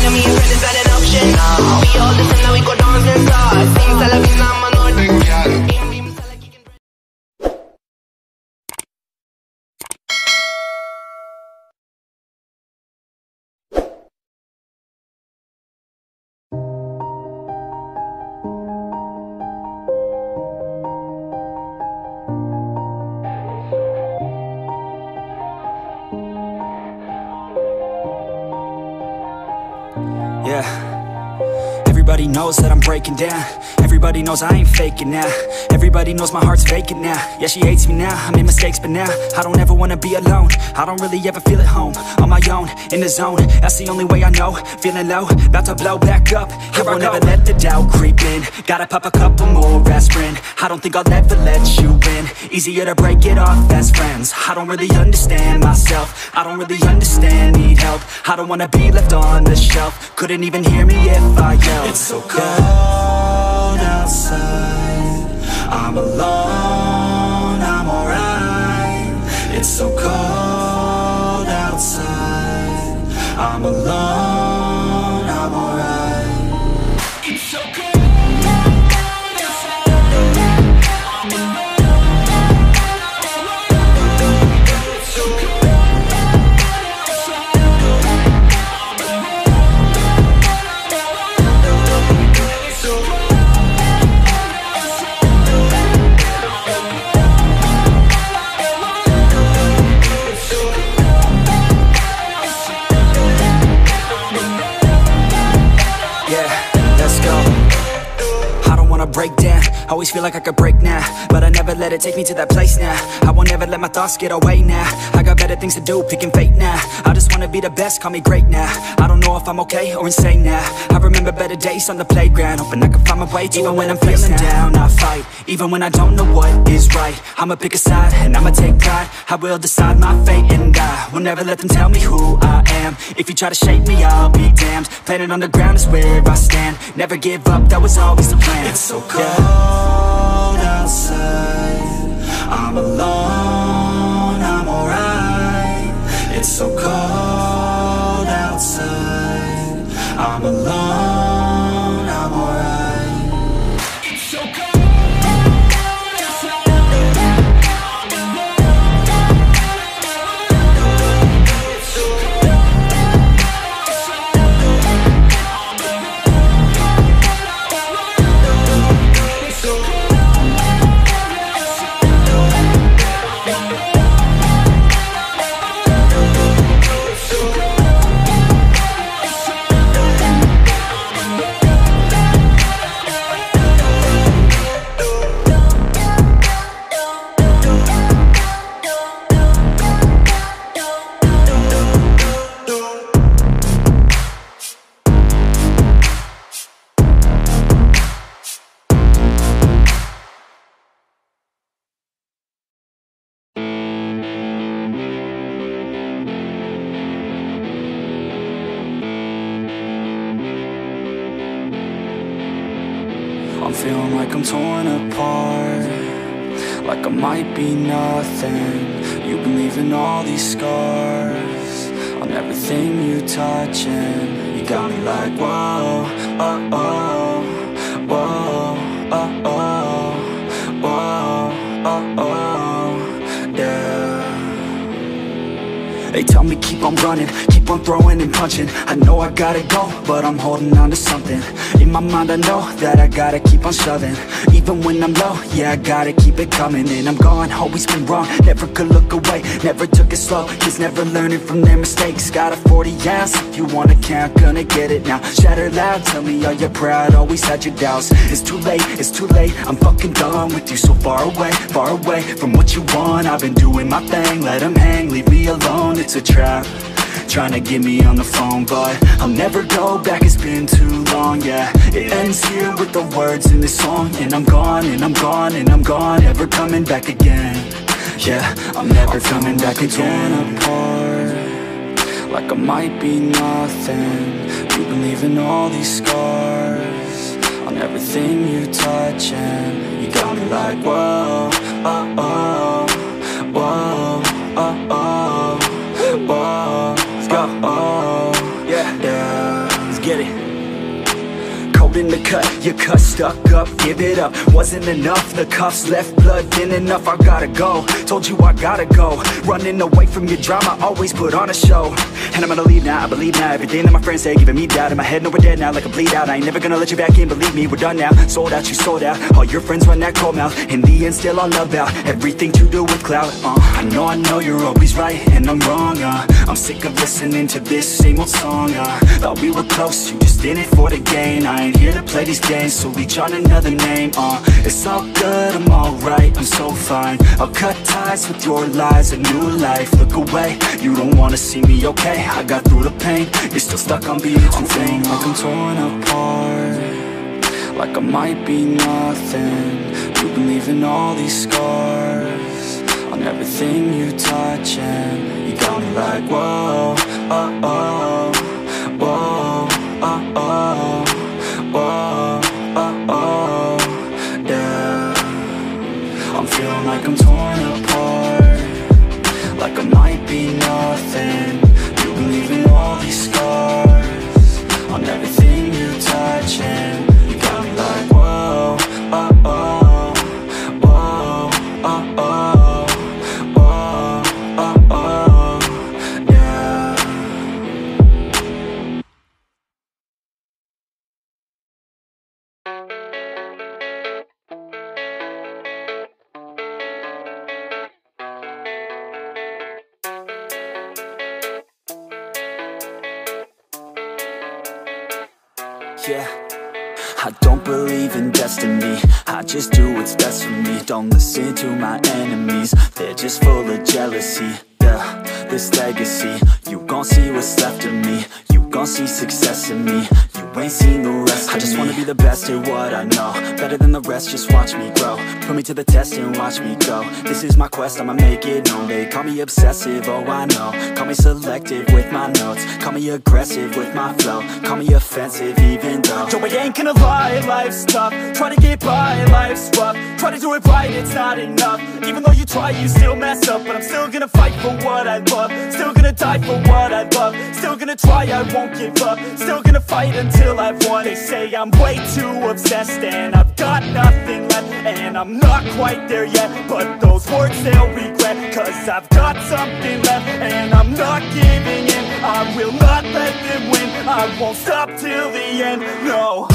and me and friend is not an option. We all different, now we go dance and start. Sing Salavina, man, or yeah. Everybody knows that I'm breaking down. Everybody knows I ain't faking now. Everybody knows my heart's vacant now. Yeah, she hates me now, I made mistakes, but now I don't ever wanna be alone. I don't really ever feel at home. On my own, in the zone, that's the only way I know. Feeling low, about to blow back up. Here I won't ever let the doubt creep in. Gotta pop a couple more aspirin. I don't think I'll ever let you in. Easier to break it off best friends. I don't really understand myself. I don't really understand, need help. I don't wanna be left on the shelf. Couldn't even hear me if I yelled. It's so cold outside, I'm alone, I'm alright. It's so cold outside, I'm alone, I'm alright. It's so cold. Break down, always feel like I could break now, but I never let it take me to that place now. I won't ever let my thoughts get away now. I got better things to do, picking fate now. I just wanna be the best, call me great now. I don't know if I'm okay or insane now. I remember better days on the playground, hoping I can find my way to even when I'm feeling down. I fight, even when I don't know what is right. I'ma pick a side, and I'ma take pride. I will decide my fate, and I will never let them tell me who I am. If you try to shape me, I'll be damned. Planet on the ground is where I stand. Never give up, that was always the plan. It's so cold outside, I'm alone, I'm alright. It's so cold outside, I'm alone, I'm alright. It's so cold. I'm feeling like I'm torn apart, like I might be nothing. You've been leaving all these scars on everything you touch, and you got me like whoa, oh, oh, whoa, oh, oh, whoa, oh, oh, yeah. They tell me keep on running, keep on throwing and punching. I know I gotta go, but I'm holding on to something. In my mind I know that I gotta keep on shoving. Even when I'm low, yeah, I gotta keep it coming. And I'm gone, always been wrong, never could look away. Never took it slow, kids never learning from their mistakes. Got a 40 ounce, if you wanna count, gonna get it now. Shatter loud, tell me are you proud, always had your doubts. It's too late, I'm fucking done with you. So far away from what you want. I've been doing my thing, let them hang, leave me alone. It's a trap, trying to get me on the phone, but I'll never go back, it's been too long, yeah. It ends here with the words in this song, and I'm gone, and I'm gone, and I'm gone, never coming back again. Yeah, I'm never coming back again. Apart, like I might be nothing. You've been leaving all these scars on everything you touch, and you got me like whoa, oh, oh, whoa, oh, oh, whoa, let's go, oh, yeah, yeah. in the cut, you cut, stuck up, give it up. Wasn't enough, the cuffs left blood thin enough. I gotta go, told you I gotta go. Running away from your drama, always put on a show. And I'm gonna leave now, I believe now. Everything that my friends say, giving me doubt. In my head, no, we're dead now, like a bleed out. I ain't never gonna let you back in, believe me, we're done now. Sold out, you sold out, all your friends run that cold mouth. In the end, still all about everything to do with clout. I know you're always right, and I'm wrong. I'm sick of listening to this same old song. Thought we were close, you just in it for the gain. I ain't here to play these games, so reach on another name. It's all good, I'm alright, I'm so fine. I'll cut ties with your lies, a new life. Look away, you don't wanna see me, okay? I got through the pain, you're still stuck on being too vain. Like I'm torn apart, like I might be nothing. You've been leaving all these scars on everything you touch, and you got me like whoa, oh, oh, whoa, oh, oh, whoa, oh, oh, yeah. I'm feeling like I'm torn apart, like I might be nothing. You've been leaving all these scars on everything you touch, and you got me like whoa, oh, oh, whoa, oh, oh, whoa, oh, oh, yeah. Yeah, I don't believe in destiny, I just do what's best for me. Don't listen to my enemies, they're just full of jealousy. Yeah, this legacy, you gon' see what's left of me. You gon' see success in me, you ain't seen the rest of me. I just wanna be the best at what I know, better than the rest, just watch me grow. Put me to the test and watch me go. This is my quest, I'ma make it known. They call me obsessive, oh I know. Call me selective with my notes, call me aggressive with my flow, call me offensive even though yo, I ain't gonna lie, life's tough. Try to get by, life's rough. Try to do it right, it's not enough. Even though you try, you still mess up. But I'm still gonna fight for what I love, still gonna die for what I love, still gonna try, I won't give up, still gonna fight until I've won. They say I'm way too obsessed and I've got nothing left, and I'm not quite there yet, but those words they'll regret, cause I've got something left and I'm not giving in. I will not let them win, I won't stop till the end, no.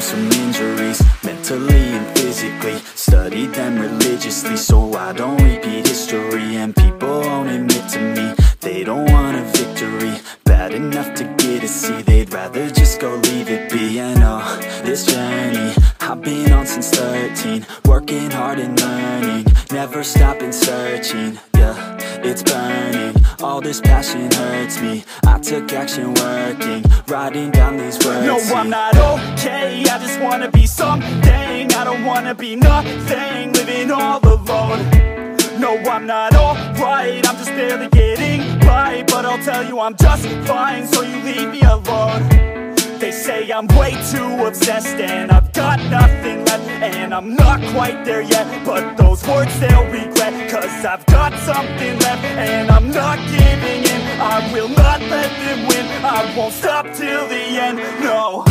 Some injuries, mentally and physically. Studied them religiously so I don't repeat history. And people won't admit to me they don't want a victory bad enough to get a C. They'd rather just go leave it be. And oh, this journey I've been on since 13, working hard and learning, never stopping searching. Yeah, it's burning, all this passion hurts me. I took action working, writing down these words. No, I'm not okay, I just wanna be something. I don't wanna be nothing, living all alone. No, I'm not alright, I'm just barely getting by. But I'll tell you I'm just fine, so you leave me alone. They say I'm way too obsessed and I've got nothing left, and I'm not quite there yet, but those words they'll regret, cause I've got something left and I'm not giving in. I will not let them win, I won't stop till the end, no.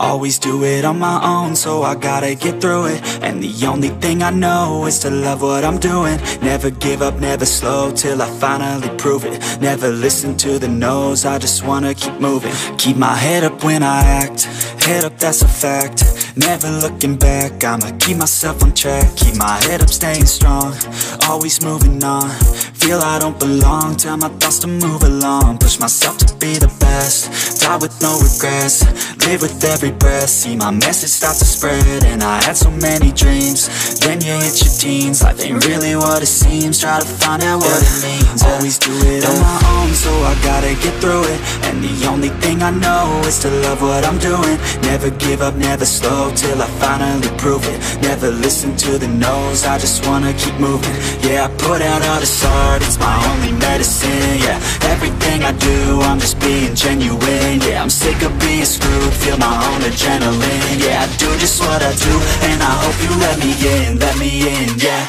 Always do it on my own, so I gotta get through it. And the only thing I know is to love what I'm doing. Never give up, never slow, till I finally prove it. Never listen to the no's, I just wanna keep moving. Keep my head up when I act, head up, that's a fact. Never looking back, I'ma keep myself on track. Keep my head up, staying strong, always moving on. Feel I don't belong, tell my thoughts to move along. Push myself to be the best, die with no regrets. Live with every breath, see my message start to spread. And I had so many dreams, then you hit your teens. Life ain't really what it seems, try to find out what it means. Always do it on my own, so I gotta get through it. And the only thing I know is to love what I'm doing. Never give up, never slow, till I finally prove it. Never listen to the no's, I just wanna keep moving. Yeah, I put out all this art, it's my only medicine. Yeah, everything I do, I'm just being genuine. Yeah, I'm sick of being screwed, feel my own adrenaline. Yeah, I do just what I do, and I hope you let me in, yeah.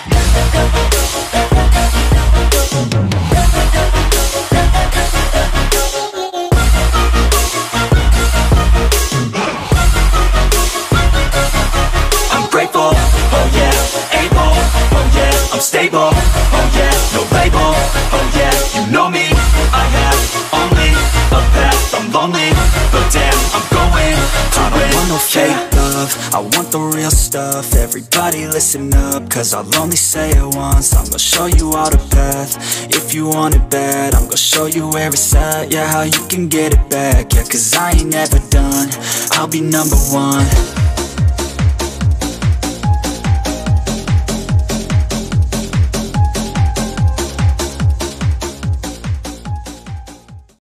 I'm grateful, oh yeah, able, oh yeah, I'm stable, oh yeah, no label, oh yeah, you know me, I have only a path, I'm lonely, but damn, I'm going to win. I don't want no fake love, I want the real stuff. Everybody listen up, cause I'll only say it once. I'm gonna show you all the path, if you want it bad. I'm gonna show you where it's at, yeah, how you can get it back. Yeah, cause I ain't never done, I'll be number one.